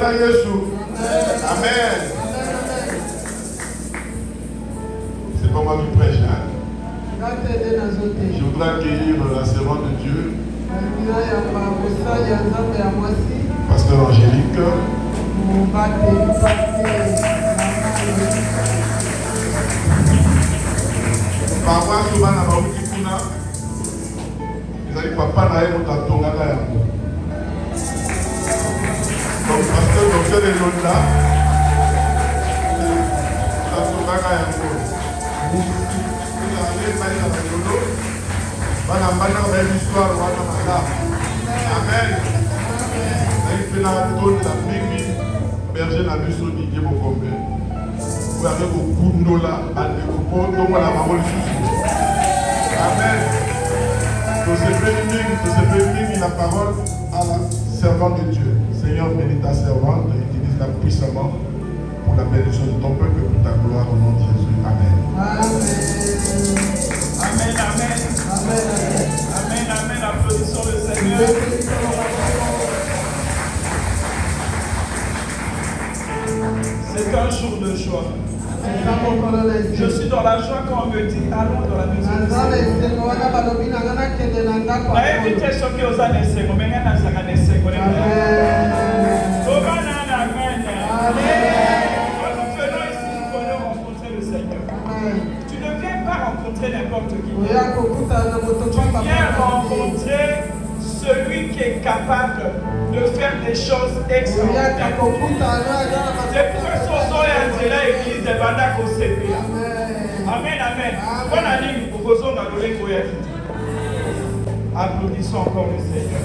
Nzela Yesu. Amen. C'est pas moi qui prêche. Je voudrais accueillir la servante de Dieu, Pasteur Angélique. Parfois, souvent, on a beaucoup de gens. Ils ont dit papa n'a pas de temps à faire. Donc, Pasteur Docteur de Londa, la Tonga Yango. Vous avez parlé dans le Lolo. Voilà, belle histoire, voilà. Amen. Vous avez fait la tour de la Mimi, berger la Lusso Didier Bokombe. Vous avez beaucoup de noms là, à l'écoute, donc voilà, ma bonne chose. Amen. Nous se bénir la parole à la servante de Dieu. Seigneur, bénis ta servante, utilise-la puissamment pour la bénédiction de ton peuple et pour ta gloire au nom de Jésus. Amen. Amen, amen. Amen, amen. Applaudissons le Seigneur. C'est un jour de joie. Je suis dans la joie quand on me dit allons dans la maison du Seigneur. Tu ne viens pas rencontrer n'importe qui. Tu viens rencontrer celui qui est capable de faire des choses extraordinaires. C'est pour ce son et Angela église de Bandako CP. Amen, amen. Bonne année, vous posons dans le lait. Applaudissons encore le Seigneur.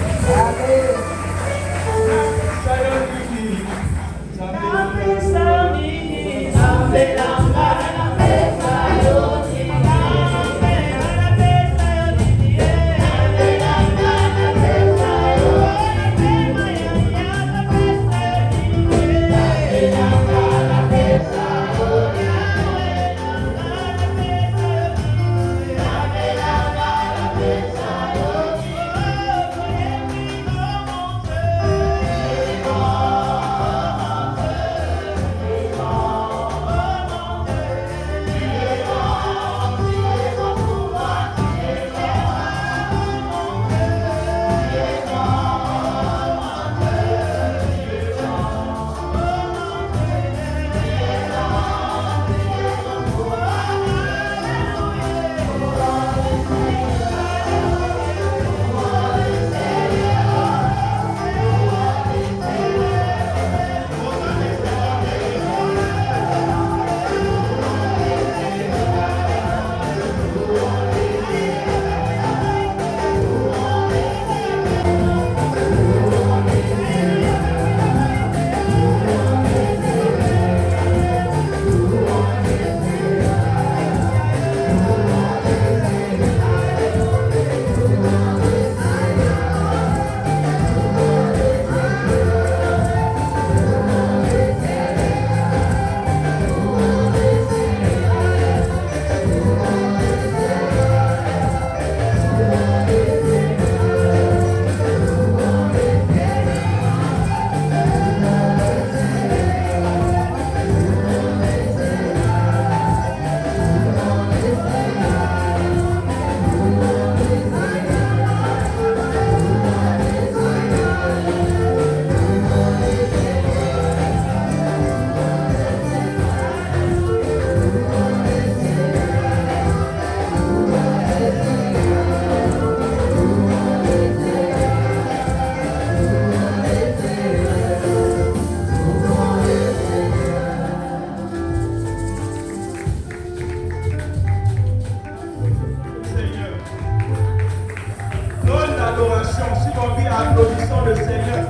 Applaudissons le Seigneur.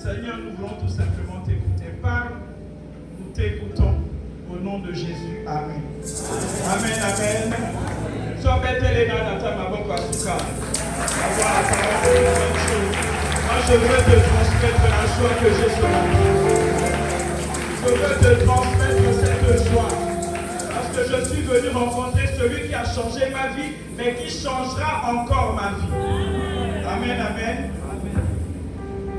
Seigneur, nous voulons tout simplement t'écouter. Parle, nous t'écoutons au nom de Jésus. Amen. Amen, amen. Sois bête les dans ta maboko asuka. Avoir la parole de bonne chose. Moi, je veux te transmettre la joie que j'ai sur la vie. je veux te transmettre cette joie. Parce que je suis venu rencontrer celui qui a changé ma vie, mais qui changera encore ma vie. Amen, amen.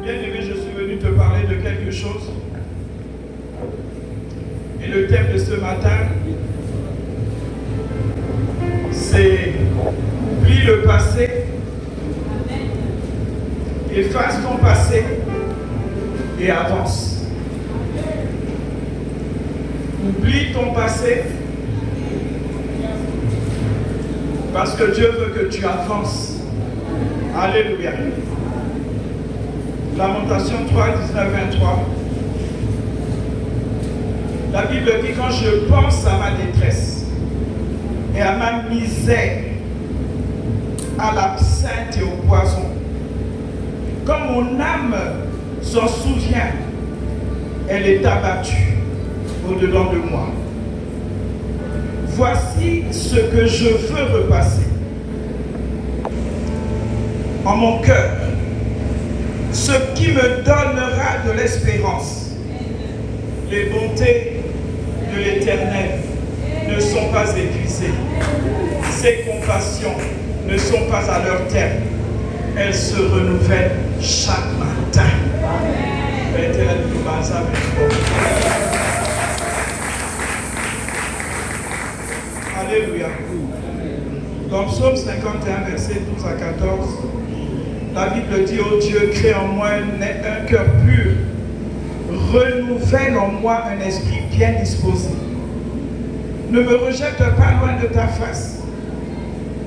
Bien-aimé, je suis venu te parler de quelque chose. Et le thème de ce matin, c'est oublie le passé, efface ton passé et avance. Oublie ton passé parce que Dieu veut que tu avances. Alléluia. Lamentation 3, 19, 23. La Bible dit, quand je pense à ma détresse et à ma misère, à l'absinthe et au poison, quand mon âme s'en souvient, elle est abattue au-dedans de moi. Voici ce que je veux repasser en mon cœur, ce qui me donnera de l'espérance. Les bontés de l'Éternel ne sont pas épuisées. Ses compassions ne sont pas à leur terme. Elles se renouvellent chaque matin. Alléluia. Dans Psaume 51, verset 12 à 14, la Bible dit, ô Dieu, crée en moi un cœur pur, renouvelle en moi un esprit bien disposé. Ne me rejette pas loin de ta face.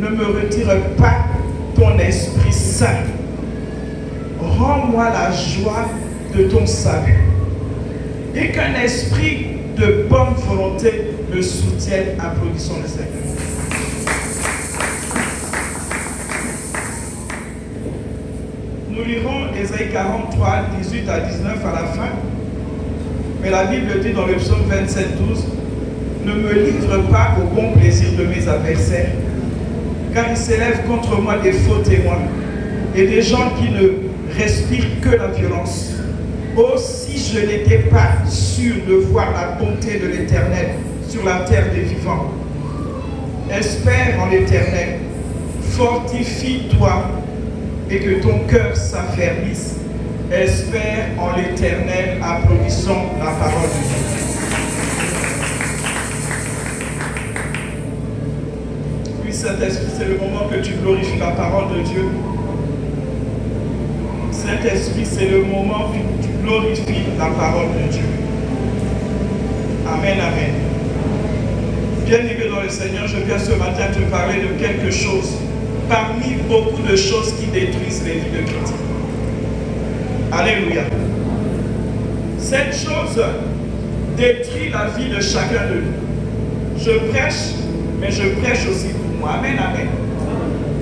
Ne me retire pas ton Esprit Saint. Rends-moi la joie de ton salut. Et qu'un esprit de bonne volonté me soutienne. Applaudissons le Seigneur. Nous lirons Ésaïe 43, 18 à 19 à la fin. Mais la Bible dit dans le psaume 27, 12, ne me livre pas au bon plaisir de mes adversaires, car ils s'élèvent contre moi des faux témoins et des gens qui ne respirent que la violence. Oh, si je n'étais pas sûr de voir la bonté de l'Éternel sur la terre des vivants. Espère en l'Éternel, fortifie-toi et que ton cœur s'affermisse. Espère en l'Éternel, applaudissons la parole de Dieu. Oui, Saint-Esprit, c'est le moment que tu glorifies la parole de Dieu. Saint-Esprit, c'est le moment que tu glorifies la parole de Dieu. Amen, amen. Bien-aimé dans le Seigneur, je viens ce matin te parler de quelque chose, parmi beaucoup de choses qui détruisent les vies de chrétiens. Alléluia. Cette chose détruit la vie de chacun de nous. Je prêche, mais je prêche aussi pour moi. Amen, amen.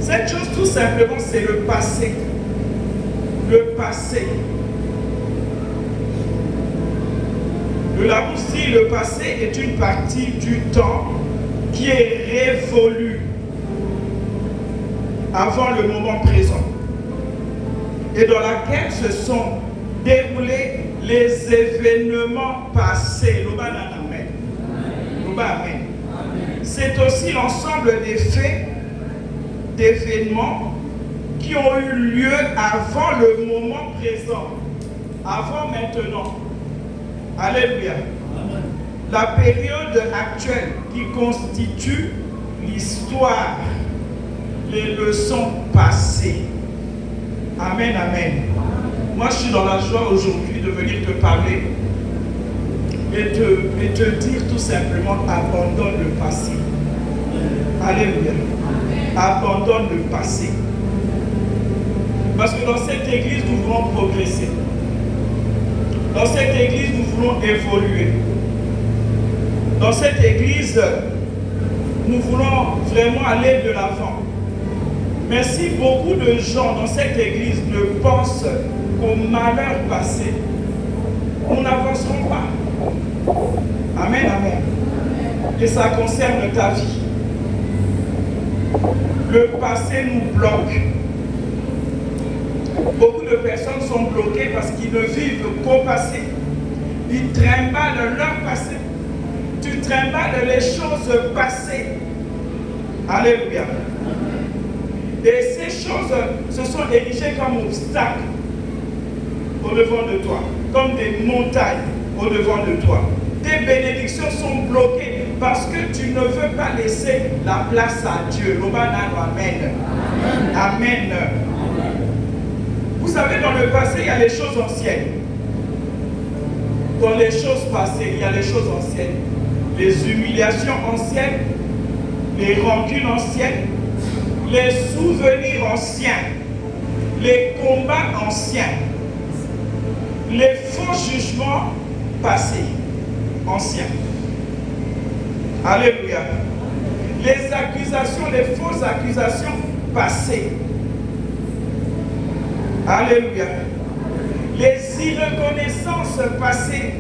Cette chose, tout simplement, c'est le passé. Le passé. Le Larousse dit, le passé est une partie du temps qui est révolue avant le moment présent et dans laquelle se sont déroulés les événements passés. Amen. C'est aussi l'ensemble des faits, d'événements qui ont eu lieu avant le moment présent, avant maintenant. Alléluia. La période actuelle qui constitue l'histoire, les leçons passées. Amen, amen. Moi, je suis dans la joie aujourd'hui de venir te parler et te dire tout simplement, abandonne le passé. Alléluia. Abandonne le passé. Parce que dans cette église, nous voulons progresser. Dans cette église, nous voulons évoluer. Dans cette église, nous voulons vraiment aller de l'avant. Mais si beaucoup de gens dans cette église ne pensent qu'au malheur passé, nous n'avancerons pas. Amen, amen. Et ça concerne ta vie. Le passé nous bloque. Beaucoup de personnes sont bloquées parce qu'ils ne vivent qu'au passé. ils trimballent leur passé. Tu trimbales les choses passées. Alléluia. Et ces choses se sont érigées comme obstacles au devant de toi, comme des montagnes au devant de toi. Tes bénédictions sont bloquées parce que tu ne veux pas laisser la place à Dieu. Amen. Amen. Vous savez, dans le passé, il y a les choses anciennes. Dans les choses passées, il y a les choses anciennes. Les humiliations anciennes, les rancunes anciennes, les souvenirs anciens, les combats anciens, les faux jugements passés, anciens. Alléluia. Les accusations, les fausses accusations passées. Alléluia. Les irreconnaissances passées.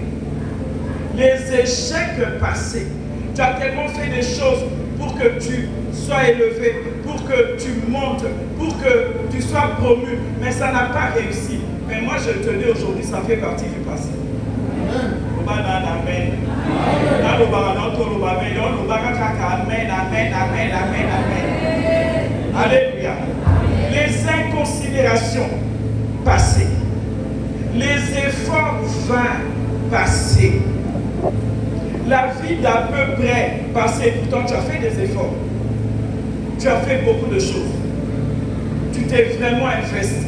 Les échecs passés. Tu as tellement fait des choses pour que tu sois élevé, pour que tu montes, pour que tu sois promu, mais ça n'a pas réussi. Mais moi je te dis aujourd'hui, ça fait partie du passé. Amen. Amen. Amen. Amen. Amen. Alléluia. Les inconsidérations passées. Les efforts vains passés. La vie d'à peu près passée. Pourtant, tu as fait des efforts. Tu as fait beaucoup de choses. Tu t'es vraiment investi.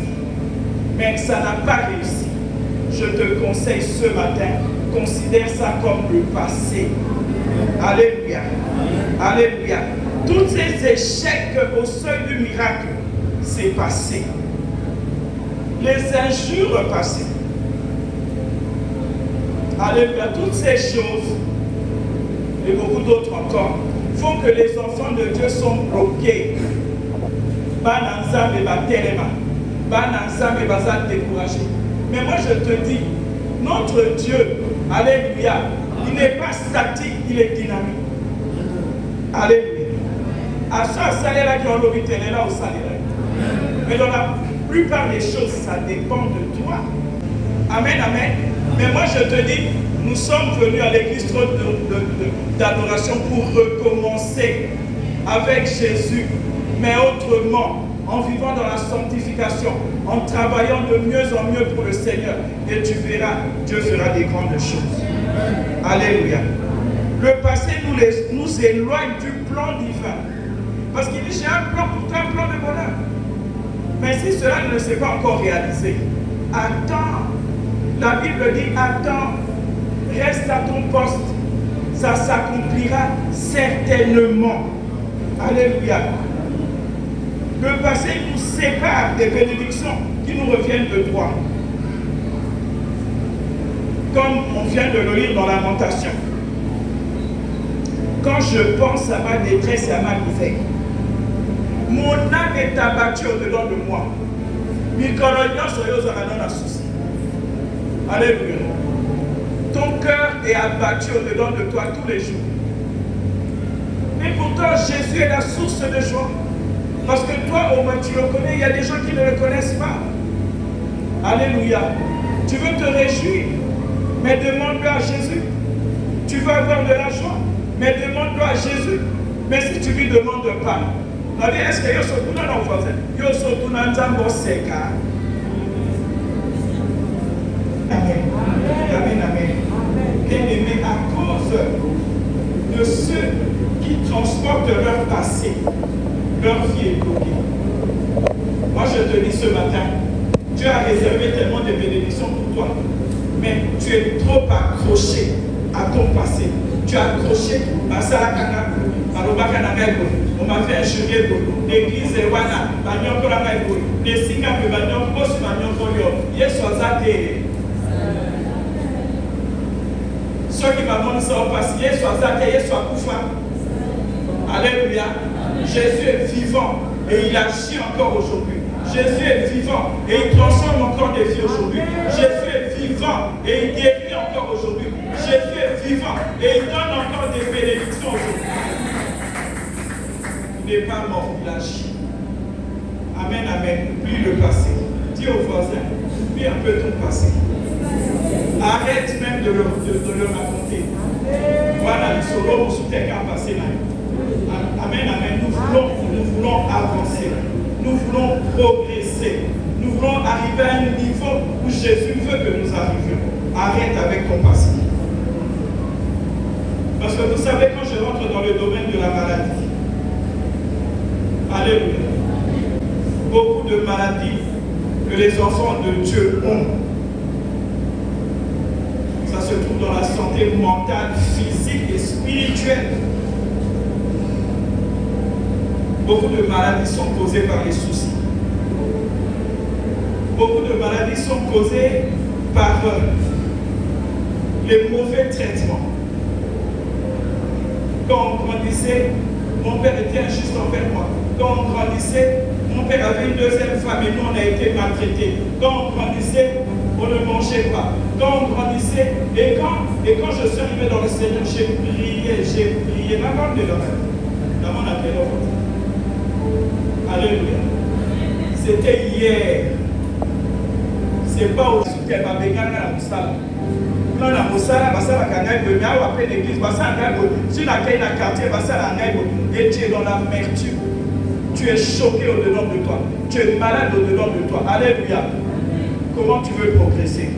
Mais ça n'a pas réussi. Je te conseille ce matin, considère ça comme le passé. Alléluia. Alléluia. Tous ces échecs au seuil du miracle, c'est passé. Les injures passées. Alléluia. Toutes ces choses et beaucoup d'autres encore font que les enfants de Dieu sont bloqués. Bananzam et Batelema. Bananzam et Bazal découragé. Mais moi je te dis, notre Dieu, alléluia, il n'est pas statique, il est dynamique. Alléluia. À chaque salaire qui ont l'obité, elle est là au salaire. Mais dans la plupart des choses, ça dépend de toi. Amen, amen. Mais moi je te dis, nous sommes venus à l'église d'adoration pour recommencer avec Jésus, mais autrement, en vivant dans la sanctification, en travaillant de mieux en mieux pour le Seigneur. Et tu verras, Dieu fera des grandes choses. Alléluia. Le passé nous éloigne du plan divin. Parce qu'il dit, j'ai un plan pour toi, un plan de bonheur. Mais si cela ne s'est pas encore réalisé, attends. La Bible dit, attends, reste à ton poste. Ça s'accomplira certainement. Alléluia. Le passé nous sépare des bénédictions qui nous reviennent de droit. Comme on vient de le lire dans Lamentation. Quand je pense à ma détresse et à ma misère, mon âme est abattue au-dedans de moi. Alléluia. Ton cœur est abattu au-dedans de toi tous les jours. Mais pourtant, Jésus est la source de joie. Parce que toi, au moins, tu le connais, il y a des gens qui ne le connaissent pas. Alléluia. Tu veux te réjouir, mais demande-le à Jésus. Tu veux avoir de la joie, mais demande-le à Jésus. Mais si tu lui demandes pas, est-ce que yo sont dans nos voisins? Yo sont dans Nzambo Seka. Amen. Amen. Amen. Bien-aimés, à cause de ceux qui transportent leur passé, leur vie est bloquée. Moi je te dis ce matin, Dieu a réservé tellement de bénédictions pour toi, mais tu es trop accroché à ton passé. Tu es accroché à Salakana, à Robakanagaïko. On m'a fait injurer l'église est wana, Bagnon Kolagaïko, les Singapour, Bagnon Kos, Bagnon Kolio, Yeswazate. Ceux qui m'ont dit ça au passé, Yeswazate, Yeswakufa. Alléluia. Jésus est vivant et il agit encore aujourd'hui. Jésus est vivant et il transforme encore des vies aujourd'hui. Jésus est vivant et il guérit encore aujourd'hui. Jésus est vivant et il donne encore des bénédictions aujourd'hui. Il n'est pas mort, il agit. Amen, amen. Oublie le passé. Dis au voisin, oublie un peu ton passé. Arrête même de le raconter. Voilà, nous serons sous tes cas passés là. Amen, amen. Nous voulons avancer. Nous voulons progresser. Nous voulons arriver à un niveau où Jésus veut que nous arrivions. Arrête avec ton passé. Parce que vous savez, quand je rentre dans le domaine de la maladie, alléluia, beaucoup de maladies que les enfants de Dieu ont, ça se trouve dans la santé mentale, physique et spirituelle. Beaucoup de maladies sont causées par les soucis. Beaucoup de maladies sont causées par les mauvais traitements. Quand on grandissait, mon père était injuste envers moi. Quand on grandissait, mon père avait une deuxième femme et nous on a été maltraités. Quand on grandissait, on ne mangeait pas. Quand on grandissait, et quand je suis arrivé dans le Seigneur, j'ai prié, d'abord de l'homme. Dans mon appel. Alléluia. C'était hier. C'est pas au qu'elle m'a béni à la moussala. Non, la moussala, basala kangai, mais à appel l'église, basala kangai, sur laquelle la quartier, basala kangai, et tu es dans l'amertume. Tu es choqué au-dedans de toi. Tu es malade au-dedans de toi. Alléluia. Comment tu veux progresser?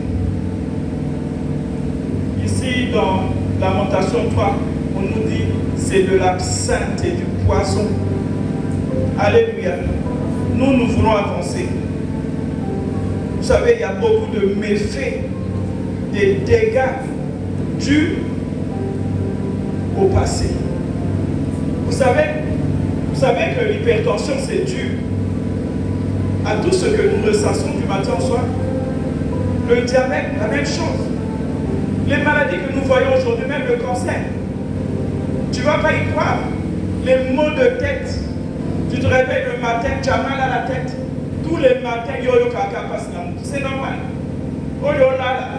Ici, dans Lamentation 3, on nous dit c'est de l'absinthe et du poison. Alléluia. Nous voulons avancer. Vous savez, il y a beaucoup de méfaits, des dégâts dus au passé. Vous savez que l'hypertension, c'est dû à tout ce que nous ressentons du matin au soir. Le diabète, la même chose. Les maladies que nous voyons aujourd'hui, même le cancer. Tu ne vas pas y croire. Les maux de tête. Tu te réveilles le matin, tu as mal à la tête. Tous les matins, c'est normal.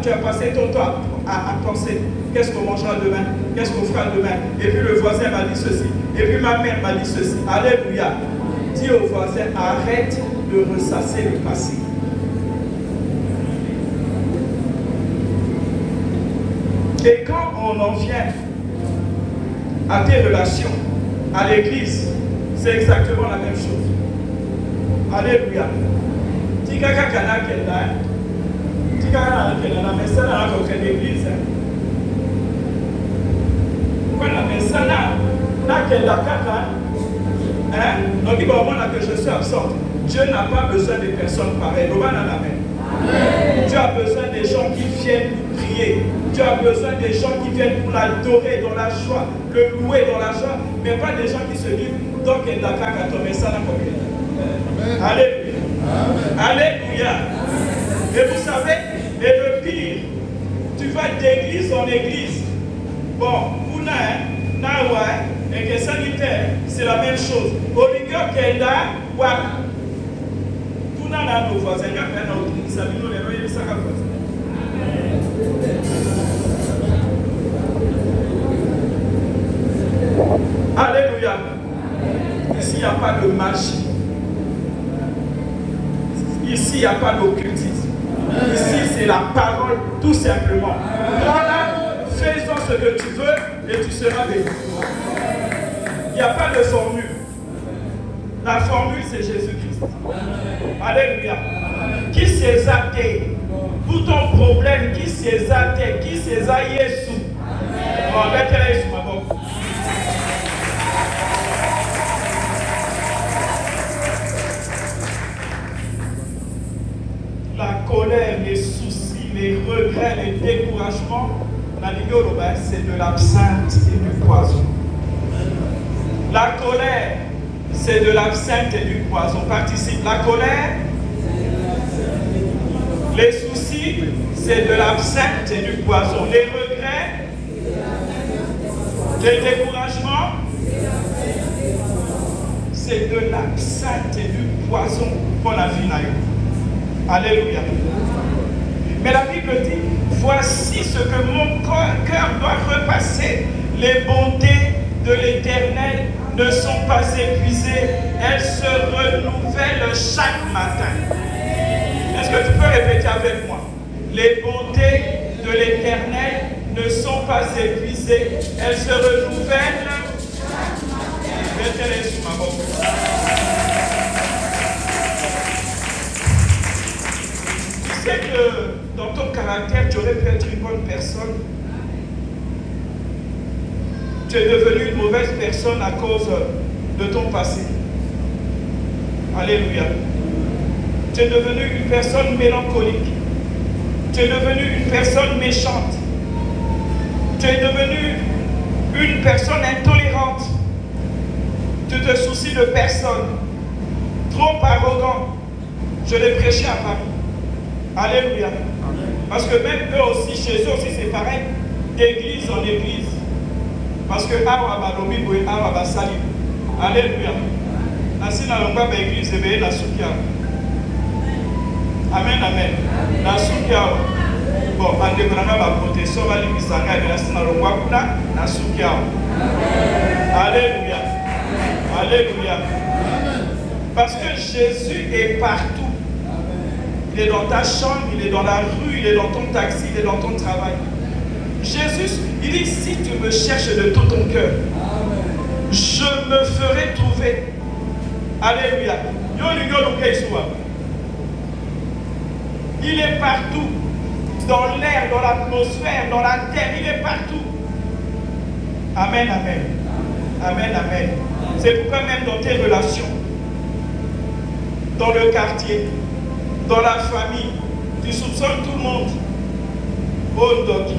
Tu as passé ton temps à penser, qu'est-ce qu'on mangera demain? Qu'est-ce qu'on fera demain? Et puis le voisin m'a dit ceci. Et puis ma mère m'a dit ceci. Alléluia. Dis au voisin, arrête de ressasser le passé. Et quand on en vient à tes relations, à l'église, c'est exactement la même chose. Alléluia. Tikaka kana kenda. Tikaka kana kenda na mesana na kwa l'église. Quand la mesana na kenda kaka, on dit que je suis absente. Dieu n'a pas besoin de personnes pareilles. Dieu a besoin des gens qui viennent prier. Dieu a besoin des gens qui viennent pour l'adorer dans la joie, le louer dans la joie, mais pas des gens qui se disent donc il y a qu'à tomber ça dans la Alléluia. Alléluia. Et vous savez, et le pire, tu vas d'église en église. Bon, vous n'avez et que sanitaire, c'est la même chose. Au lieu qu'elle a, tout n'a nos voisins, il y a plein d'autres qui savent nous les royaumes, ça va. Alléluia. Ici, il n'y a pas de magie. Ici, il n'y a pas d'occultisme. Ici, c'est la parole, tout simplement. Voilà, fais-en ce que tu veux et tu seras béni. Il n'y a pas de formule. La formule, c'est Jésus-Christ. Alléluia. Qui c'est athée? Tout ton problème, qui c'est athée? Qui c'est Jésus? On va mettre Jésus d'abord. La colère, les soucis, les regrets, les découragements, c'est de l'absinthe et du poison. La colère, c'est de l'absinthe et du poison. Participe. La colère, les soucis, c'est de l'absinthe et du poison. Les regrets, les découragements, c'est de l'absinthe et du poison pour la vie. Alléluia. Mais la Bible dit, voici ce que mon cœur doit repasser. Les bontés de l'Éternel ne sont pas épuisées. Elles se renouvellent chaque matin. Est-ce que tu peux répéter avec moi? Les bontés de l'Éternel ne sont pas épuisées. Elles se renouvellent. Mettez-les sous ma boque. Tu sais que dans ton caractère, tu aurais pu être une bonne personne. Tu es devenu une mauvaise personne à cause de ton passé. Alléluia. Tu es devenu une personne mélancolique. Tu es devenu une personne méchante. Tu es devenu une personne intolérante. Tu te soucies de personne. Trop arrogant. Je l'ai prêché à Paris. Alléluia. Parce que même eux aussi, chez eux aussi, c'est pareil. D'église en église. Parce que Awa Balomi Boé, Awa Basali. Alléluia. Ainsi, dans le église, c'est la soukia. Amen, amen. La soukia. Bon, en déclarant ma protection, on va lui dire la soukia. Alléluia. Alléluia. Parce que Jésus est partout. Il est dans ta chambre, il est dans la rue, il est dans ton taxi, il est dans ton travail. Jésus, il dit, si tu me cherches de tout ton cœur, je me ferai trouver. Alléluia. Il est partout. Dans l'air, dans l'atmosphère, dans la terre, il est partout. Amen, amen. Amen, amen. C'est pourquoi même dans tes relations, dans le quartier, dans la famille, tu soupçonnes tout le monde. Oh, Doki.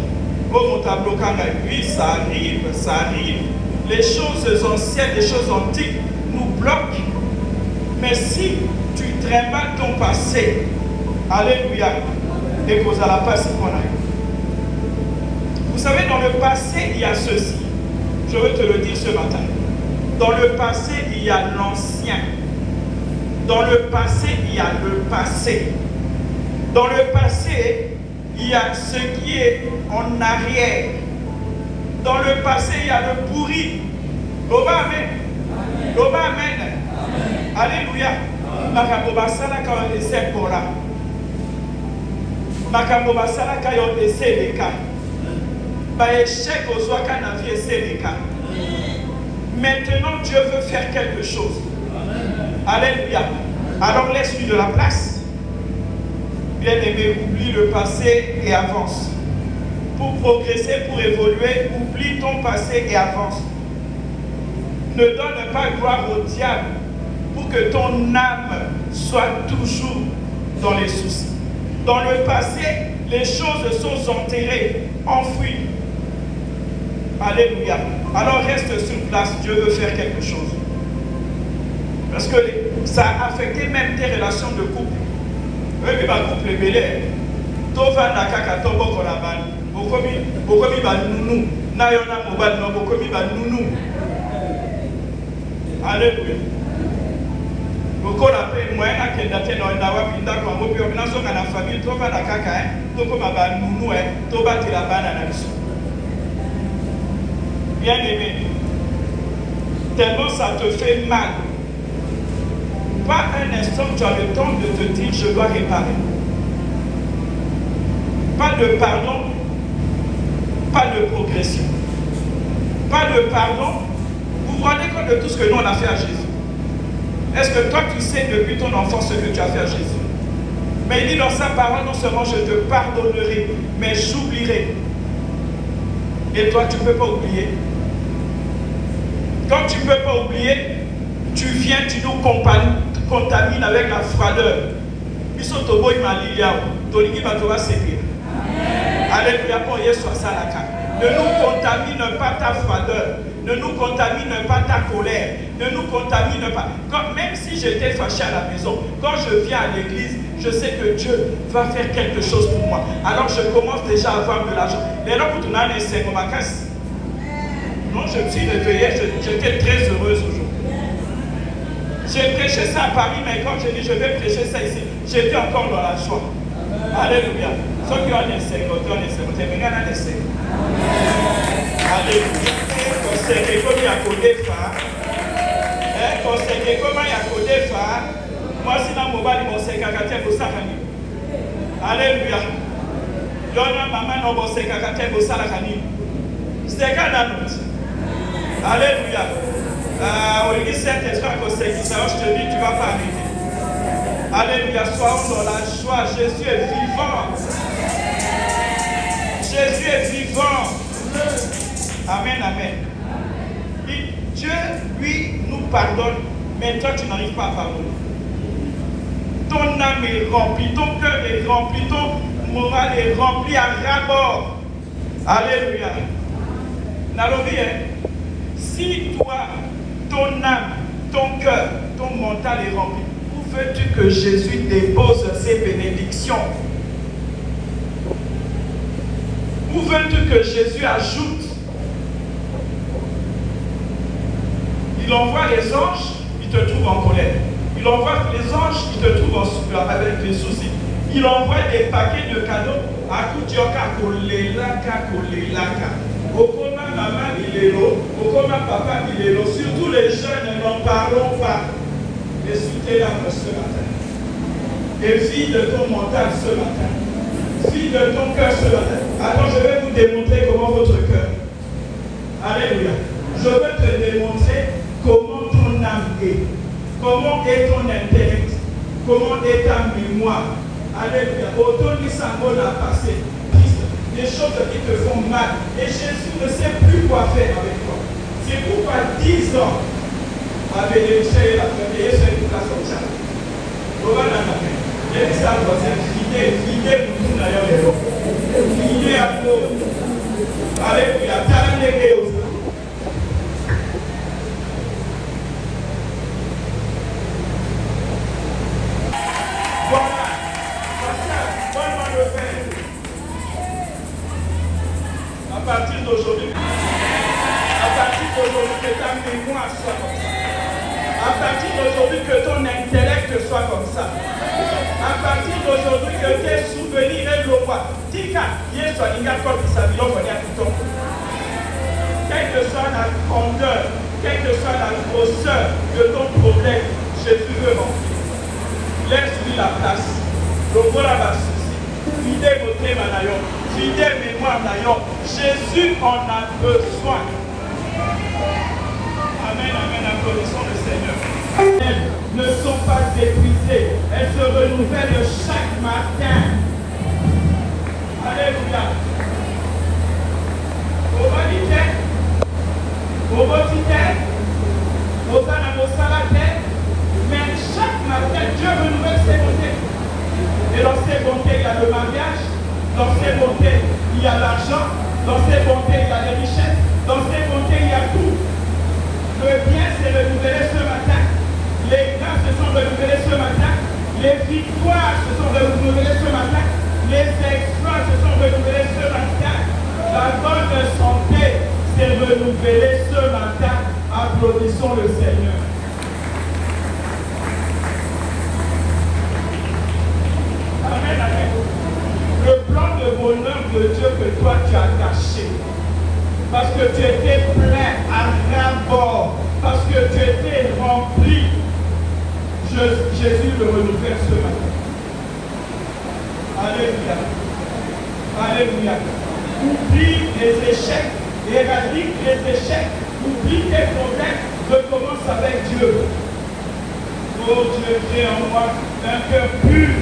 Oh, mon tableau kangai. Oui, ça arrive, ça arrive. Les choses anciennes, les choses antiques nous bloquent. Mais si tu trimbales ton passé, alléluia, et cause à la passe qu'on a eu. Vous savez, dans le passé, il y a ceci. Je veux te le dire ce matin. Dans le passé, il y a l'ancien. Dans le passé, il y a le passé. Dans le passé, il y a ce qui est en arrière. Dans le passé, il y a le pourri. Oba amen. Oba amen. Alléluia. Makaboba sala ka on essaie pour là. Makaboba sala ka on essaie les cas. Ba échec aux oika na vie essaie les cas. Maintenant, Dieu veut faire quelque chose. Alléluia. Alors laisse-lui de la place. Bien-aimé, oublie le passé et avance. Pour progresser, pour évoluer, oublie ton passé et avance. Ne donne pas gloire au diable pour que ton âme soit toujours dans les soucis. Dans le passé, les choses sont enterrées, enfouies. Alléluia. Alors reste sur place, Dieu veut faire quelque chose. Parce que ça a affecté même tes relations de couple. Oui, mais ma couple est belle. Tova nakaka tobo konaban. Bokomi ba nounou. Nayona mobile no bokomi ba nounou. Alléluia. Bokola pe moyen akenda te no ndawa pinda kwa mopi obinazo kana famille tova nakaka tokoma ba nounou toba ti la bana na biso. Bien aimé. Tellement ça te fait mal. Pas un instant, tu as le temps de te dire je dois réparer. Pas de pardon, pas de progression. Pas de pardon. Vous vous rendez compte de tout ce que nous on a fait à Jésus? Est-ce que toi tu sais depuis ton enfance ce que tu as fait à Jésus? Mais il dit dans sa parole, non seulement je te pardonnerai, mais j'oublierai. Et toi tu ne peux pas oublier. Quand tu ne peux pas oublier, tu viens, tu nous contamines avec la froideur. Alléluia, pour Yeshua Salaka. Ne nous contamine pas ta froideur. Ne nous contamine pas ta colère. Ne nous contamine pas. Même si j'étais fâché à la maison, quand je viens à l'église, je sais que Dieu va faire quelque chose pour moi. Alors je commence déjà à avoir de l'argent. Non, je me suis réveillé, j'étais très heureuse aujourd'hui. J'ai prêché ça à Paris, mais quand j'ai dit je vais prêcher ça ici, j'étais encore dans la joie. Alléluia. Ceux qui ont des secondes, Alléluia. Conseiller comme il y a côté phare. Conseiller comme il y a côté phare. Moi, si dans mon bal, mon sécrétaire, vous savez. Alléluia. Donna maman no bosse kakate bosala kanini. C'est quand la note. Alléluia. Au lieu Saint-Esprit à cause de ça, je te dis, tu vas pas arrêter. Alléluia. Sois dans la joie. Jésus est vivant. Jésus est vivant. Amen, amen. Et Dieu, lui, nous pardonne, mais toi, tu n'arrives pas à pardonner. Ton âme est remplie, ton cœur est rempli, ton moral est rempli à ras-bord. Alléluia. Nalobi, si toi, ton âme, ton cœur, ton mental est rempli, où veux-tu que Jésus dépose ses bénédictions? Où veux-tu que Jésus ajoute? Il envoie les anges, ils te trouvent en colère. Il envoie les anges, ils te trouvent avec des soucis. Il envoie des paquets de cadeaux. Akutioka kolelaka kolelaka. Okoma maman ilelo, okoma papa ilelo. Surtout les jeunes, n'en parlons pas. Et soutez l'âme ce matin. Et vis de ton mental ce matin. Vis de ton cœur ce matin. Attends, je vais vous démontrer comment votre cœur. Alléluia. Je vais te démontrer comment ton âme est. Comment est ton intellect? Comment est ta mémoire? Alléluia. Autour Sango l'a passé. Des choses qui te font mal. Et Jésus ne sait plus quoi faire avec toi. C'est pourquoi 10 ans avec les chers, la première chère de la sortie. Voilà la main. Et ça doit être vidé, nous n'ayons pas. Vidé à peau. Alléluia. T'as les aussi. À partir d'aujourd'hui, que ta mémoire soit comme ça. À partir d'aujourd'hui, que ton intellect soit comme ça. À partir d'aujourd'hui, que tes souvenirs et le roi. Tika, hier soit l'ingakot qui s'habille au moyen tout temps. Quelle que soit la grandeur, quelle que soit la grosseur de ton problème, Jésus veut remplir. Laisse-lui la place. Le voilà va souci. Videz vos thèmes à l'ailleurs. Videz mémoire d'ailleurs. Jésus en a besoin. Amen, amen, applaudissons le Seigneur. Elles ne sont pas épuisées. Elles se renouvellent chaque matin. Alléluia. Obalite, Obotite, Osanamosalate. Mais chaque matin, Dieu renouvelle ses bontés. Et dans ses bontés, il y a le mariage. Dans ses bontés, il y a l'argent. Dans ses bontés, il y a les richesses. Dans ses bontés, il y a tout. Le bien s'est renouvelé ce matin. Les grâces se sont renouvelées ce matin. Les victoires se sont renouvelées ce matin. Les exploits se sont renouvelés ce matin. La bonne santé s'est renouvelée ce matin. Applaudissons le Seigneur. Amen, amen. Le plan de bonheur de Dieu que toi tu as caché. Parce que tu étais plein à ras-bord. Parce que tu étais rempli. Jésus le renouvelle ce matin. Alléluia. Alléluia. Oublie les échecs. Éradique les échecs. Oublie tes problèmes. Recommence avec Dieu. Oh Dieu, crée en moi un cœur pur.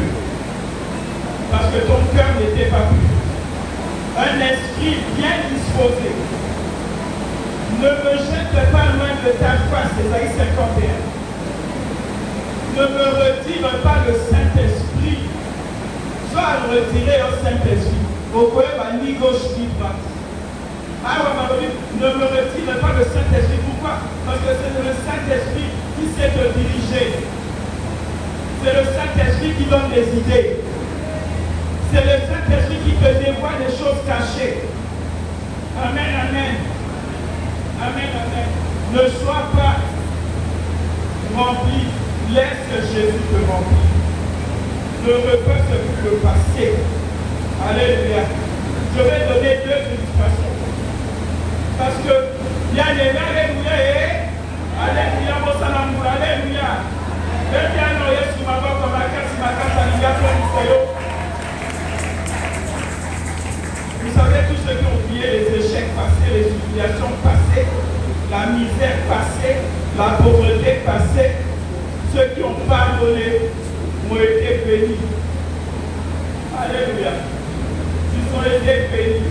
Parce que ton cœur n'était pas pur. Un esprit bien disposé. Ne me jette pas loin de ta face, Ésaïe 51. Ne me retire pas le Saint-Esprit. Sois retiré au Saint-Esprit. Pourquoi ni gauche ni droite. Ne me retire pas le Saint-Esprit. Pourquoi? Parce que c'est le Saint-Esprit qui sait te diriger. C'est le Saint-Esprit qui donne des idées. C'est le Saint-Esprit qui te dévoile des choses cachées. Amen, amen. Amen, amen. Ne sois pas rempli. Laisse Jésus te remplir. Ne repasse plus le passé. Alléluia. Je vais donner 2 illustrations. Parce que il y a des alléluia et alléluia, Mosalamour, alléluia. Et bien, nous, Yesu, ma voix, comme la casse, ma casse, alléluia, pour nous, les échecs passés, les humiliations passées, la misère passée, la pauvreté passée. Ceux qui ont pardonné ont été bénis. Alléluia. Ils ont été bénis.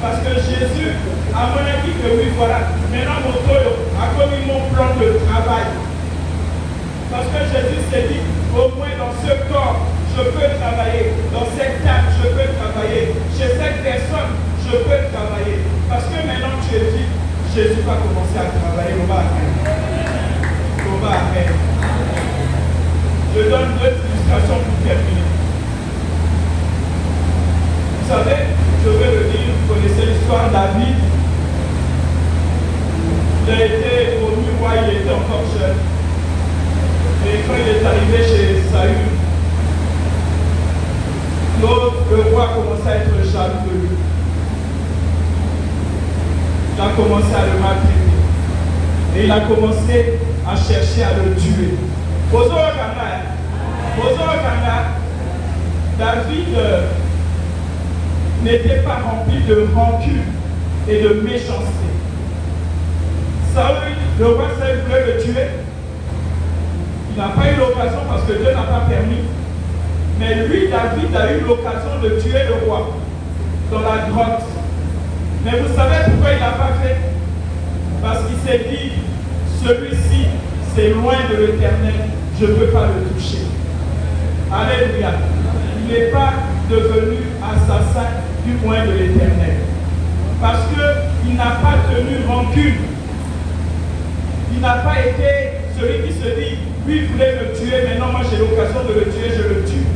Parce que Jésus a mon dit que oui, voilà, maintenant mon toyo a commis mon plan de travail. Parce que Jésus s'est dit, au moins dans ce corps, je peux travailler. Dans cette table, je peux travailler. Chez cette personne, je peux travailler. Parce que maintenant tu es dit, Jésus va commencer à travailler. On va arrêter. Je donne 2 illustrations pour terminer. Vous savez, je vais le dire, vous connaissez l'histoire de David. Il a été promu roi, il était encore jeune. Et quand il est arrivé chez Saül, le roi a commencé à être jaloux de lui. Il a commencé à le maltraiter. Et il a commencé à chercher à le tuer. David n'était pas rempli de rancune et de méchanceté. Saül, le roi Saül voulait le tuer. Il n'a pas eu l'occasion parce que Dieu n'a pas permis. Mais lui, David, a eu l'occasion de tuer le roi dans la grotte. Mais vous savez pourquoi il n'a pas fait? Parce qu'il s'est dit, celui-ci, c'est loin de l'Éternel, je ne peux pas le toucher. Alléluia. Il n'est pas devenu assassin du point de l'Éternel. Parce qu'il n'a pas tenu rancune. Il n'a pas été celui qui se dit, lui voulait me tuer, maintenant moi j'ai l'occasion de le tuer, je le tue.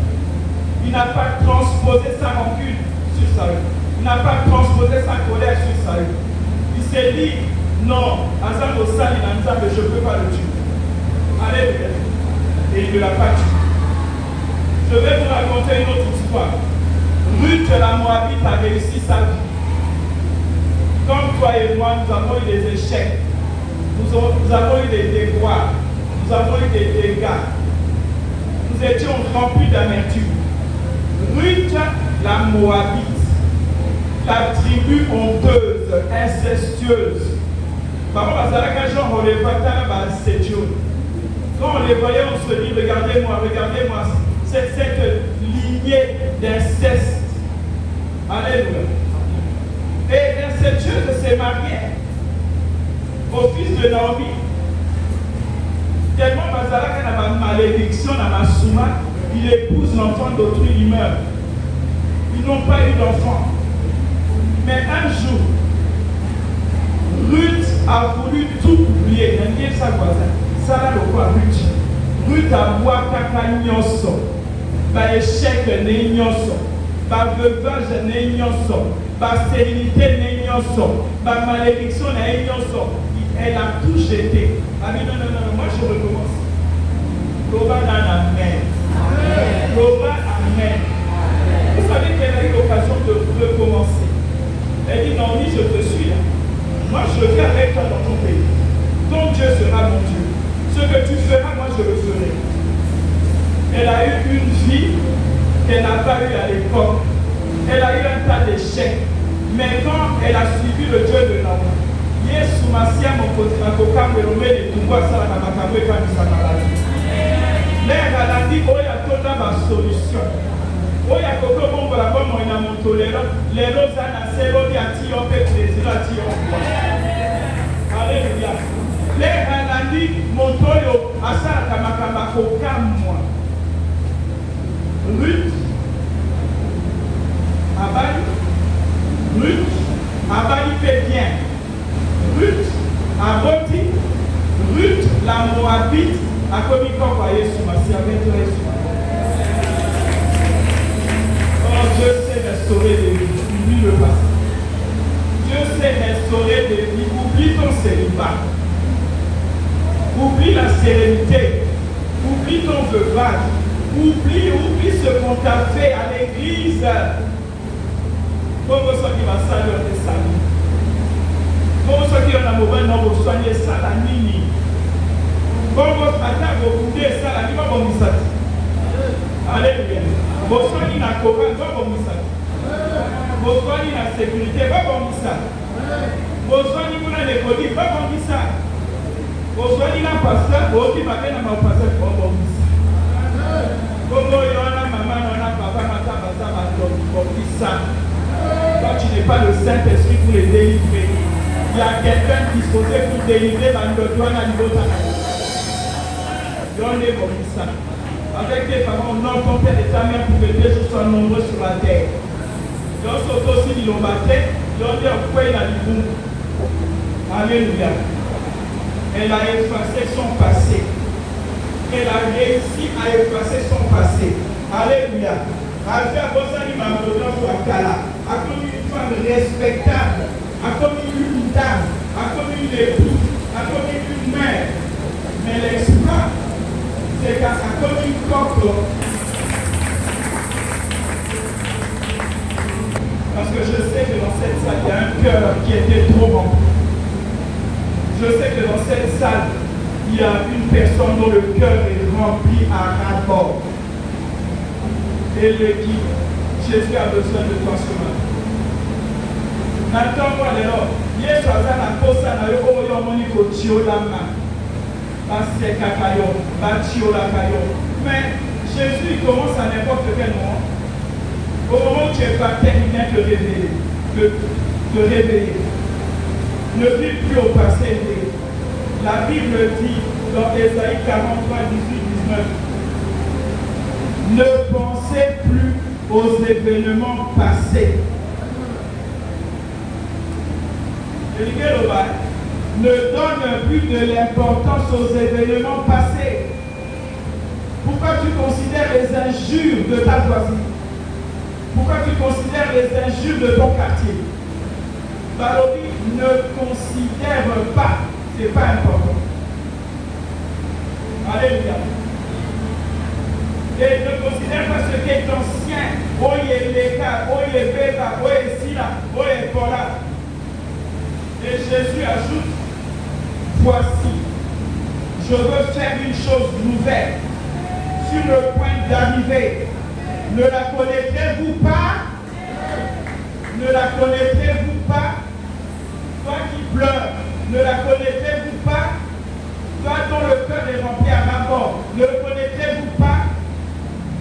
Il n'a pas transposé sa rancune sur Saül. Il n'a pas transposé sa colère sur Saül. Il s'est dit, non, Azam Ossal, je ne peux pas le tuer. Alléluia. Et il ne l'a pas tué. Je vais vous raconter une autre histoire. Ruth la Moabite a réussi sa vie. Comme toi et moi, nous avons eu des échecs. Nous avons eu des déboires. Nous avons eu des dégâts. Nous étions remplis d'amertume. Ruth la Moabite, la tribu honteuse, incestueuse. Par contre, quand on les voit, c'est Dieu. Quand on les voyait, on se dit, regardez-moi, regardez-moi. C'est cette lignée d'inceste. Alléluia. Et l'incestueuse s'est mariée au fils de Naomi. Tellement Mazalaka n'a pas malédiction, n'a pas souma, il épouse l'enfant d'autrui, il meurt. Ils n'ont pas eu d'enfant. Mais un jour, Ruth a voulu tout oublier. Elle dit sa voisin. Ça là le quoi Ruth. Ruth a boit caca nyoso. Ba échec ne nyoso. Ba veuvage ne nyoso. Ba stérilité ne nyoso. Ba malédiction ne nyoso. Elle a tout jeté. Elle dit non, moi je recommence. Loba dans amen. Loba amen. Vous savez qu'elle a eu l'occasion de recommencer. Elle dit non, je te suis là. Moi je vais avec toi dans ton pays. Ton Dieu sera mon Dieu. Ce que tu feras, moi je le ferai. Elle a eu une vie qu'elle n'a pas eue à l'époque. Elle a eu un tas d'échecs. Mais quand elle a suivi le Dieu de Naomi, Yesu Masia Mokotima Kokamwe Romé de Tungwa Sala Namakamwe Kamisamaladi. L'air a dit, oh, il y a toute ma solution. Oh, il y a quelque chose pour la bonne moyenne à mon tolérant. Les roses à Nacero, il y a Tion, Pétrésil, à Tion. Alléluia. L'air a dit, mon toyo, à Sala Namakamwe Kokamwe. Ruth, Abali, Ruth, Abali fait bien. Ruth, Aboti, Ruth, la Moabite, a commis comme à Yesu, merci avec toi Yesu. Oh, Dieu sait restaurer des vies, oublie le passé. Dieu sait restaurer des vies, oublie ton célibat. Oublie la sérénité, oublie ton veuvage. Oublie ce qu'on t'a fait à l'église. Comment ça qui va saluer tes saluts? Comment ça qui a mauvais nom pour soigner ça la nuit? Comment ça qui va couper ça la nuit? Comment ça? Alléluia. Bon soigner la courage, comment ça? besoin de la sécurité, pas comme ça. Besoin de la économie, pas comme ça. Besoin de la pasteur, qui m'a fait ma pasteur, pas comme ça. Comme il y a maman, on a papa, comme ça. Quand tu n'es pas le Saint-Esprit pour les délivrer, il y a quelqu'un disposé pour délivrer dans le doigt à niveau de on est comme ça. Avec tes parents, on entend père et ta mère pour que les jours soient nombreux sur la terre. Donc, surtout aussi, ils l'ont battu, ils ont dit pourquoi il a dit boum. Alléluia. Elle a effacé son passé. Elle a réussi à effacer son passé. Alléluia. Elle fait besoin de ma maison sur Akala. A connu une femme respectable. A connu une dame. A connu une épouse. A connu une mère. Mais l'exploit, c'est qu'elle a connu une coque. Parce que je sais que dans cette salle, il y a un cœur qui était trop rempli. Je sais que dans cette salle, il y a une personne dont le cœur est rempli à rapport. Et le dit, Jésus a besoin de toi ce matin. Maintenant, moi, alors, Yesu azana kosa na yo oyo moni ko tiola ma. Baseka kayo, batiola kayo. Mais Jésus il commence à n'importe quel moment. Au moment où tu es baptêmé, il vient te réveiller. Te réveiller. Ne vis plus au passé. La Bible dit dans Ésaïe 43, 18, 19. Ne pensez plus aux événements passés. Ne donne plus de l'importance aux événements passés. Pourquoi tu considères les injures de ta voisine? Pourquoi tu considères les injures de ton quartier? Balobi ne considère pas, c'est pas important. Alléluia. Et ne considère pas ce qui est ancien. Oye Leka, oye Beba, oye Sila, oye Kola. Et Jésus ajoute, voici, je veux faire une chose nouvelle, sur le point d'arriver. Ne la connaîtrez-vous pas? Ne la connaîtrez-vous pas? Toi qui pleures, ne la connaîtrez-vous pas? Toi dont le cœur est rempli à ma mort, ne le connaîtrez-vous pas?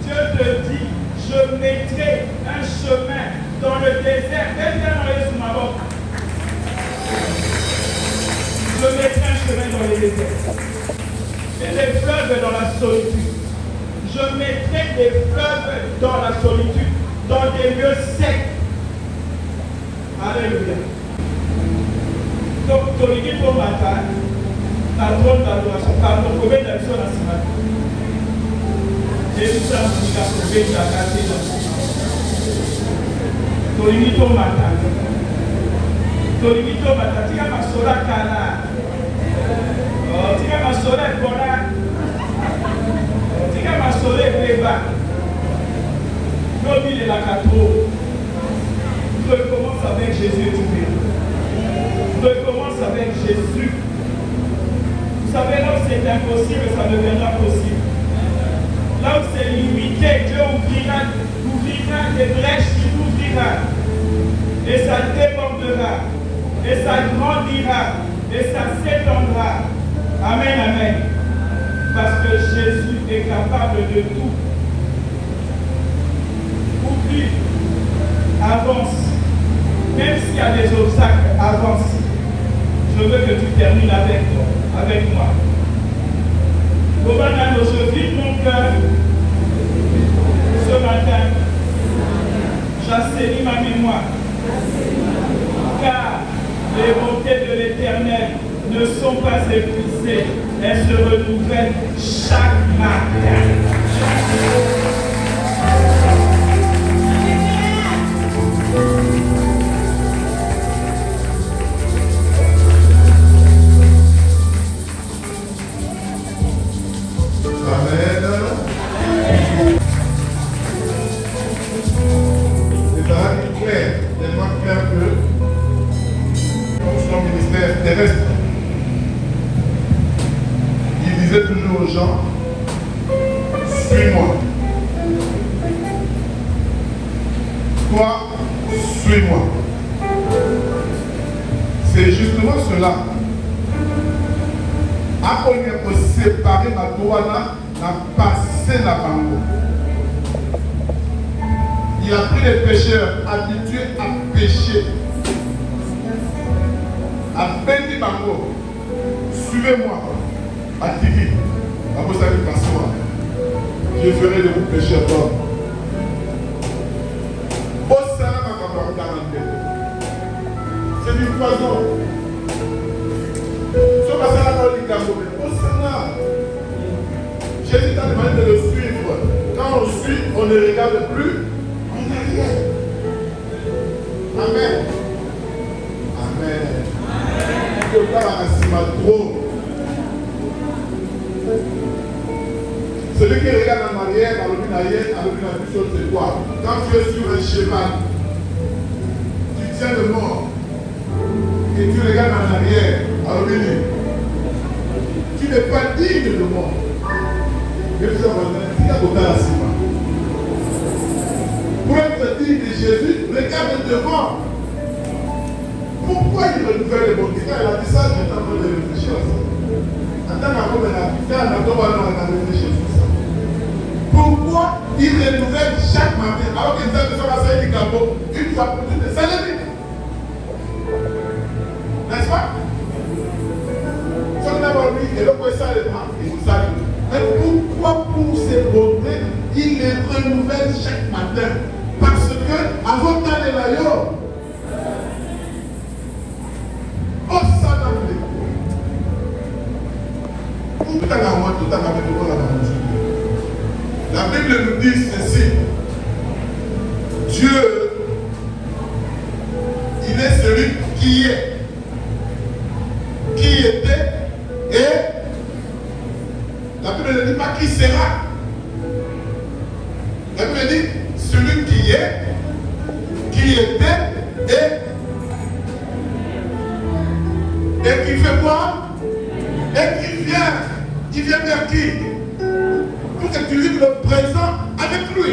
Dieu te dit, je mettrai un chemin dans le désert. Je mettrai un chemin dans les déserts et des fleuves dans la solitude. Je mettrai des fleuves dans la solitude, dans des lieux secs. Alléluia. Donc, tu dis pour matin, la trône d'adoration, pardon, combien d'actions dans ce matin? Et nous sommes jusqu'à trouver la gâterie dans ce matin. Tu dis pour matin. Tolimito matatika masola kana. Tika masola kona. Tika masola beba. Nobi le lakato. Je commence avec Jésus et tu verras. Je commence avec Jésus. Vous savez, là où c'est impossible, ça deviendra possible. Là où c'est limité, Dieu ouvrira des brèches, il ouvrira. Et ça débordera. Et ça grandira, et ça s'étendra. Amen, amen. Parce que Jésus est capable de tout. Oublie, avance. Même s'il y a des obstacles, avance. Je veux que tu termines avec moi. Gouvernement, je vide mon cœur ce matin. J'assainis ma mémoire. Car les bontés de l'Éternel ne sont pas épuisées, elles se renouvellent chaque matin. Toujours aux gens, suis-moi. Toi, suis-moi. C'est justement cela. Après on est séparé ma douane, n'a passé la bango. Il a pris les pécheurs habitués à pécher. À béni bango. Suivez-moi. À Tiki. À vos amis passoires. Je ferai de vous pécheurs d'hommes. C'est du poison. Jésus t'a demandé de le suivre. Quand on suit, on ne regarde plus en arrière. Amen. Amen. Celui qui regarde en arrière, dans la même chose, c'est quoi? Quand tu es sur un cheval, tu tiens le mort et tu regardes en arrière, tu n'es pas digne de mort. Pour être digne de Jésus, regarde devant. Pourquoi il renouvelle les bons? Quand il a dit ça, j'étais en train de réfléchir à ça. Pourquoi il renouvelle chaque matin? Alors qu'il était besoin de faire du capot, une fois pour toutes, c'est le but. N'est-ce pas? Si on a envie, et le poisson est là, il vous salue. Mais pourquoi pour ces bontés, il les renouvelle chaque matin? Parce que, avant d'aller là-haut, oh, ça n'a plus. Tout à l'heure, tout à l'heure, la Bible nous dit ceci. Dieu, il est celui qui est, qui était et la Bible ne dit pas qui sera. La Bible dit celui qui est, qui était et qui fait quoi? Et qui vient. Qui vient vers qui? Pour que tu vives le présent avec lui.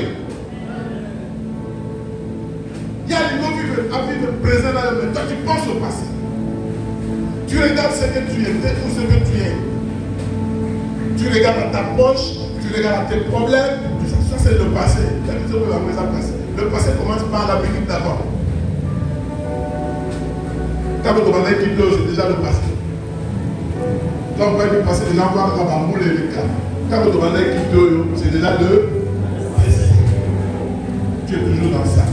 Il y a des gens qui veulent vivre le présent là, mais toi tu penses au passé. Tu regardes ce que tu étais ou ce que tu es. Tu regardes dans ta poche, tu regardes tes problèmes. Ça c'est le passé. Le passé commence par la minute d'avant. Quand vous demandez qui pleut, c'est déjà le passé. Quand vous voyez le passé, les gens voient Rabamou et les cas. Quand vous demandez qui pleut, c'est déjà le passé. Tu es toujours dans ça.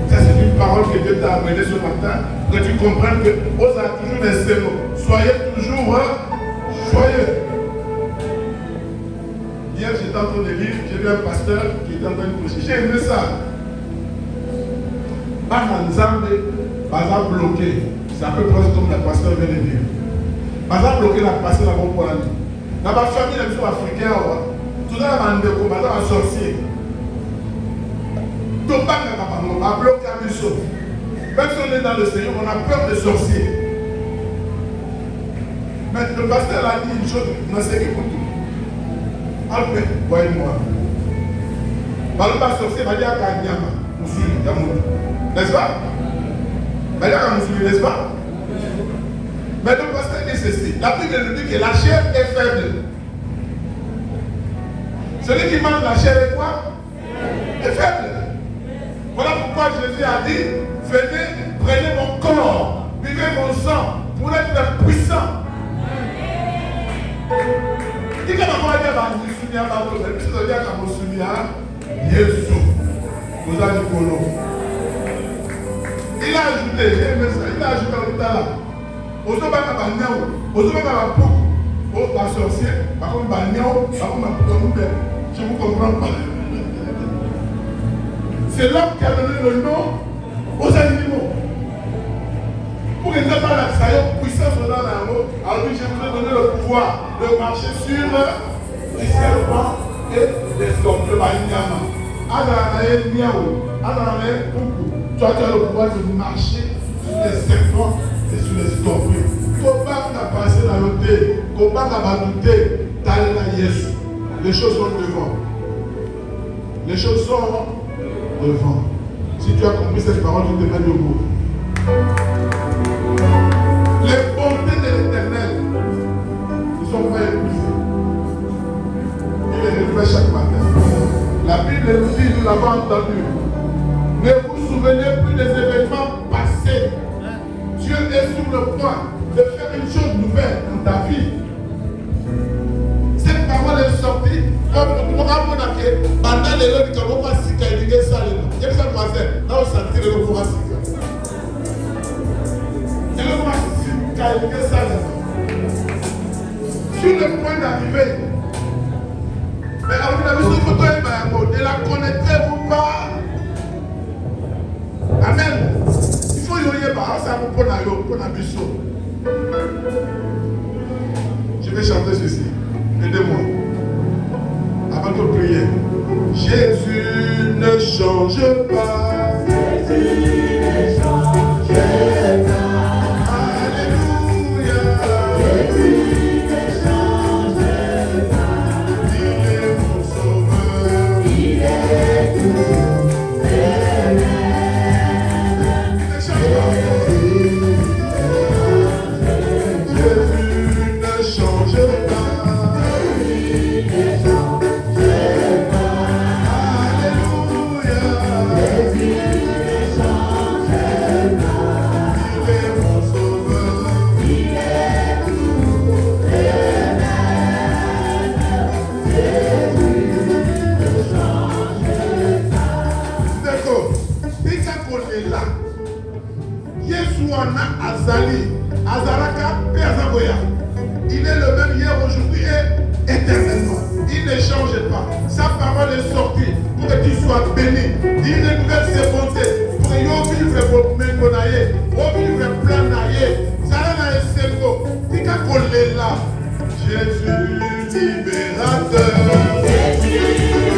Ça c'est une parole que Dieu t'a amenée ce matin, que tu comprennes que Osa a toujours des ces mots. Soyez toujours joyeux. Hier j'étais en train de lire, j'ai vu un pasteur qui était en train de prêcher. J'ai aimé ça. Baranzambe, Baza bloqué. C'est à peu près comme le pasteur vient de dire. Baza bloqué la pasteur avant pour l'année. Dans ma famille, la mission africaine, tout ça va un sorcier. Tout le monde a bloqué la mission. Même si on est dans le Seigneur, on a peur des sorciers. Mais le pasteur a dit une chose, on a séqué pour tout. Alpé, voyez-moi. Par le pas sorcier, il va dire à Kanyama, Moussouli, Yamouni. N'est-ce pas? Il va dire à Moussouli, n'est-ce pas? Mais le pasteur dit ceci. La Bible nous dit que la chair est faible. Celui qui mange la chair est quoi? Est faible. Voilà pourquoi Jésus a dit, venez, prenez mon corps, buvez mon sang, pour être puissant. Qui est-ce qu'on va dire à Moussouli, à Moussouli, qui est-ce à Moussouli, à Jésus. Vous avez dit Polo. Il a ajouté, il a ajouté au temps là. Aux autres, aux autres, sorcier, je ne vous comprends pas. C'est l'homme qui a donné le nom aux animaux. Pour qu'ils n'aient pas la puissance dans l'anneau, alors je vous ai donné le pouvoir de marcher sur les serpents et les scorpions. Toi, tu as le pouvoir de marcher sur les serpents et sur les scorpions. Comment tu as passé dans le thé? Comment tu as douté d'aller à Jésus? Les choses sont devant. Les choses sont devant. Si tu as compris cette parole, tu te mets debout. Les bontés de l'Éternel ne sont pas épuisées. Il les renouvelle chaque matin. La Bible nous dit, nous l'avons entendu. Ne vous souvenez plus des événements passés. Dieu est sur le point de faire une chose nouvelle dans ta vie. Cette parole est sortie comme le programme pendant les lois du Cameroun, il y a des gens qui sont passés. Là, on sentit le logo. Et le logo, sur le point d'arriver. Mais à vous avez vu photo et la connaîtrez-vous pas? Amen. Il faut y aller, ça vous prend à l'eau. Je vais chanter ceci. Aidez-moi. Avant de prier. Jésus ne change pas. Jésus ne change pas. Alléluia. Jésus ne change pas. Il est mon sauveur. Il est tout. Il ne change pas. Jésus ne change pas. Il est le même hier, aujourd'hui et éternellement. Il ne change pas. Sa parole est sortie pour que tu sois béni. Il ne nouvelle ses bontés pour que tu vivre pour mémonayer, pour vivre plein d'ailleurs. Ça n'a pas été beau. Tu as collé là. Jésus libérateur. Jésus libérateur.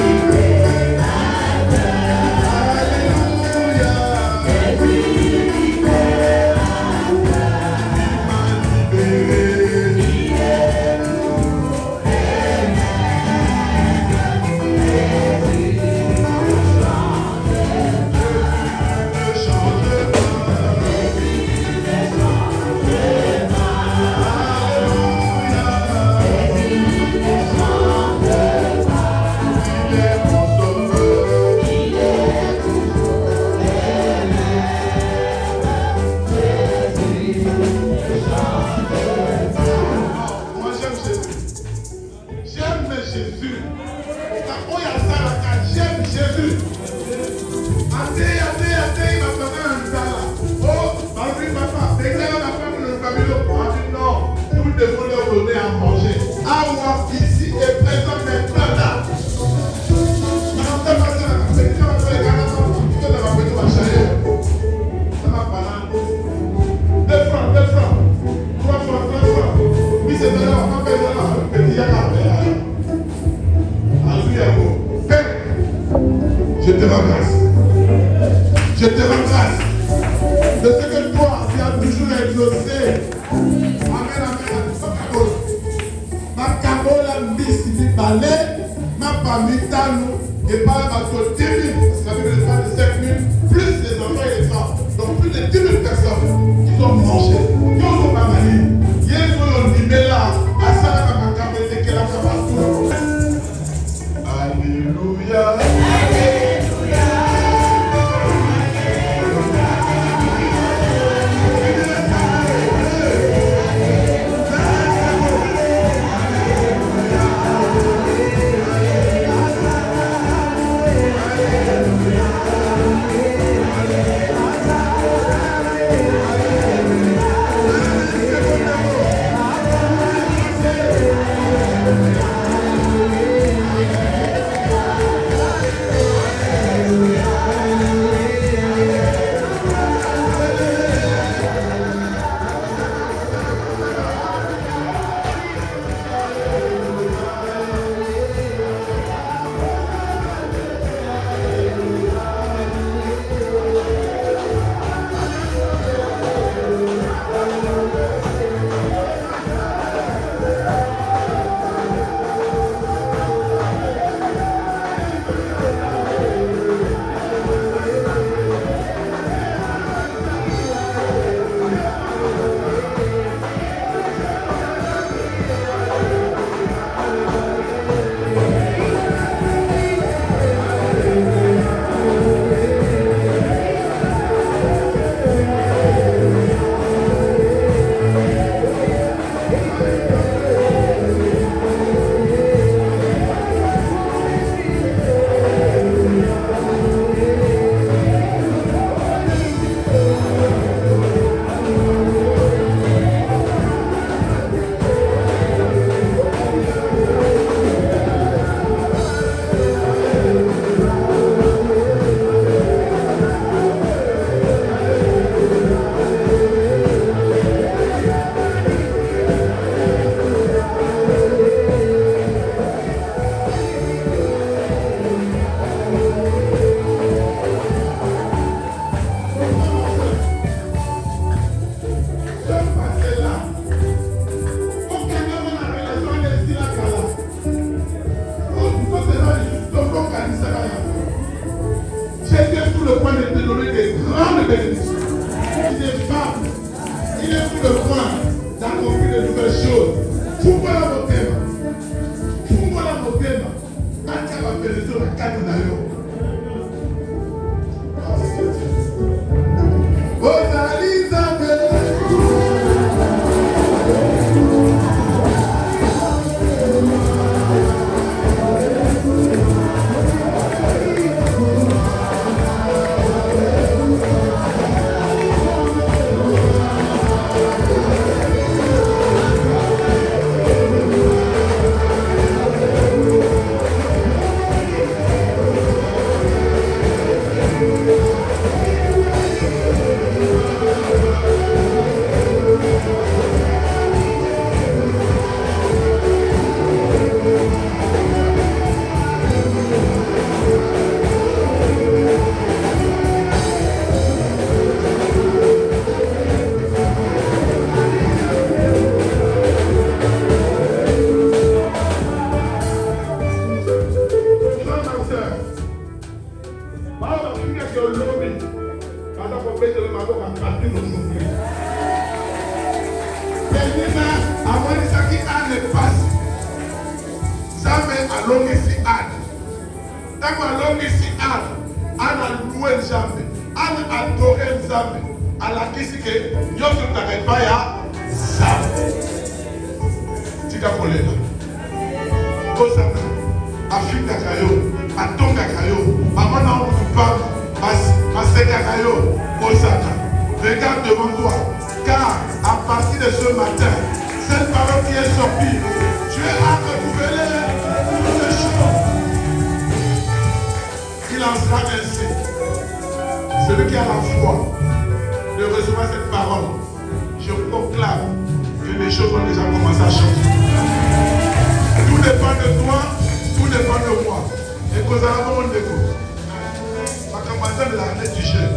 Alléluia. Jésus je te rends grâce. Je te rends grâce de ce que toi, tu as toujours exaucé. Amen, amen. Ma cabola mbisi di balai, ma pamitano, et pas ma côté 10 000, parce que la Bible parle de 5 000, plus les enfants et les femmes. Donc plus de 10 000 personnes qui ont mangé, qui ont pas mali. Hier, ils ont dit, mais là, à ça, la cabola, c'est qu'elle a fait partout. Alléluia. Il est pour le point d'accomplir de nouvelles choses. Pourquoi la montée? Pourquoi la montée? Quand tu vas faire sur la carte d'ailleurs. Regarde devant toi, car à partir de ce matin, cette parole qui est sortie, tu es à renouveler toutes les choses. Il en sera ainsi. Celui qui a la foi de recevoir cette parole, je proclame que les choses ont déjà commencé à changer. Tout dépend de toi, tout dépend de moi. Et que nous avons un défaut. La campagne de la lettre du chef.